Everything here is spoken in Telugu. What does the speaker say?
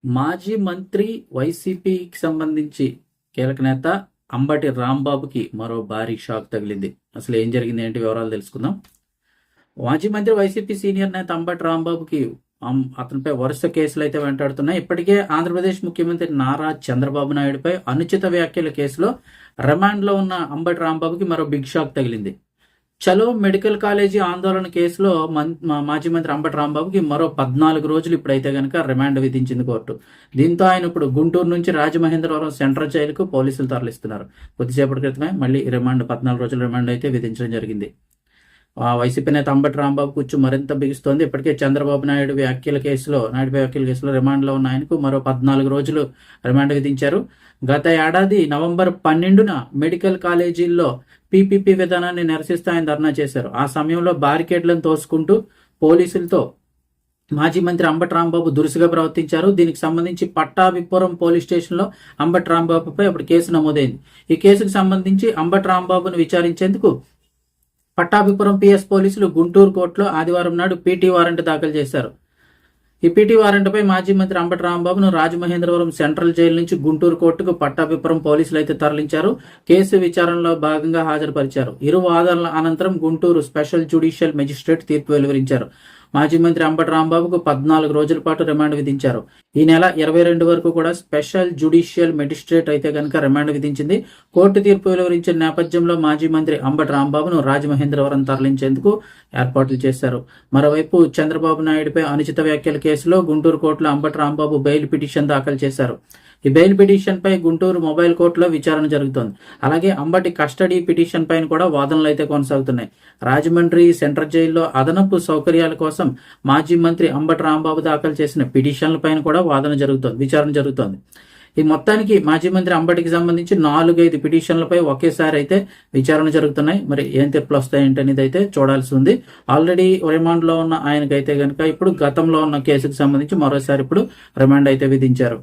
మాజీ మంత్రి వైసీపీకి సంబంధించి కీలక నేత అంబటి రాంబాబుకి మరో భారీ షాక్ తగిలింది. అసలు ఏం జరిగింది, ఏంటి వివరాలు తెలుసుకుందాం. మాజీ మంత్రి వైసీపీ సీనియర్ నేత అంబటి రాంబాబుకి అతనిపై వరుస కేసులు అయితే వెంటాడుతున్నాయి. ఇప్పటికే ఆంధ్రప్రదేశ్ ముఖ్యమంత్రి నారా చంద్రబాబు నాయుడుపై అనుచిత వ్యాఖ్యల కేసులో రిమాండ్లో ఉన్న అంబటి రాంబాబుకి మరో బిగ్ షాక్ తగిలింది. చలో మెడికల్ కాలేజీ ఆందోళన కేసులో మాజీ మంత్రి అంబటి రాంబాబుకి మరో 14 రోజులు ఇప్పుడైతే కనుక రిమాండ్ విధించింది కోర్టు. దీంతో ఆయన ఇప్పుడు గుంటూరు నుంచి రాజమహేంద్రవరం సెంట్రల్ జైలుకు పోలీసులు తరలిస్తున్నారు. కొద్దిసేపటి క్రితమే మళ్ళీ రిమాండ్ 14 రోజుల రిమాండ్ అయితే విధించడం జరిగింది. వైసీపీ నేత అంబటి రాంబాబు కూర్చు మరింత బిగుస్తోంది. ఇప్పటికే చంద్రబాబు నాయుడు వ్యాఖ్యల కేసులో రిమాండ్లో ఉన్న ఆయనకు మరో 14 రోజులు రిమాండ్ విధించారు. గత ఏడాది నవంబర్ 12న మెడికల్ కాలేజీల్లో పీపీపీ విధానాన్ని నిరసిస్తూ ఆయన ధర్నా చేశారు. ఆ సమయంలో బారికేడ్లను తోసుకుంటూ పోలీసులతో మాజీ మంత్రి అంబటి రాంబాబు దురుసుగా ప్రవర్తించారు. దీనికి సంబంధించి పట్టాభిపురం పోలీస్ స్టేషన్లో అంబటి రాంబాబుపై అప్పుడు కేసు నమోదైంది. ఈ కేసుకు సంబంధించి అంబటి రాంబాబును విచారించేందుకు పట్టాభిపురం పిఎస్ పోలీసులు గుంటూరు కోర్టులో ఆదివారం నాడు పీటీ వారెంట్ దాఖలు చేశారు. ఈ పీటీ వారెంట్పై మాజీ మంత్రి అంబటి రాంబాబును రాజమహేంద్రవరం సెంట్రల్ జైలు నుంచి గుంటూరు కోర్టుకు పట్టాభిపురం పోలీసులు అయితే తరలించారు. కేసు విచారణలో భాగంగా హాజరుపరిచారు. ఇరు వాదనల అనంతరం గుంటూరు స్పెషల్ జ్యుడిషియల్ మెజిస్ట్రేట్ తీర్పు వెలువరించారు. మాజీ మంత్రి అంబటి రాంబాబుకు 14 రోజుల పాటు రిమాండ్ విధించారు. ఈ నెల 22 వరకు కూడా స్పెషల్ జ్యుడిషియల్ మెజిస్ట్రేట్ అయితే కనుక రిమాండ్ విధించింది. కోర్టు తీర్పు వెలువరించిన నేపథ్యంలో మాజీ మంత్రి అంబటి రాంబాబును రాజమహేంద్రవరం తరలించేందుకు ఏర్పాట్లు చేశారు. మరోవైపు చంద్రబాబు నాయుడుపై అనుచిత వ్యాఖ్యల కేసులో గుంటూరు కోర్టులో అంబటి రాంబాబు బెయిల్ పిటిషన్ దాఖలు చేశారు. ఈ బెయిల్ పిటిషన్ పై గుంటూరు మొబైల్ కోర్టులో విచారణ జరుగుతోంది. అలాగే అంబటి కస్టడీ పిటిషన్ పైన కూడా వాదనలు అయితే కొనసాగుతున్నాయి. రాజమండ్రి సెంట్రల్ జైల్లో అదనపు సౌకర్యాల కోసం మాజీ మంత్రి అంబటి రాంబాబు దాఖలు చేసిన పిటిషన్ల పైన కూడా విచారణ జరుగుతోంది. ఈ మొత్తానికి మాజీ మంత్రి అంబటికి సంబంధించి 4-5 పిటిషన్లపై ఒకేసారి అయితే విచారణ జరుగుతున్నాయి. మరి ఏం తీర్పులు వస్తాయంటనేది అయితే చూడాల్సి ఉంది. ఆల్రెడీ రిమాండ్లో ఉన్న ఆయనకైతే కనుక ఇప్పుడు గతంలో ఉన్న కేసుకు సంబంధించి మరోసారి ఇప్పుడు రిమాండ్ అయితే విధించారు.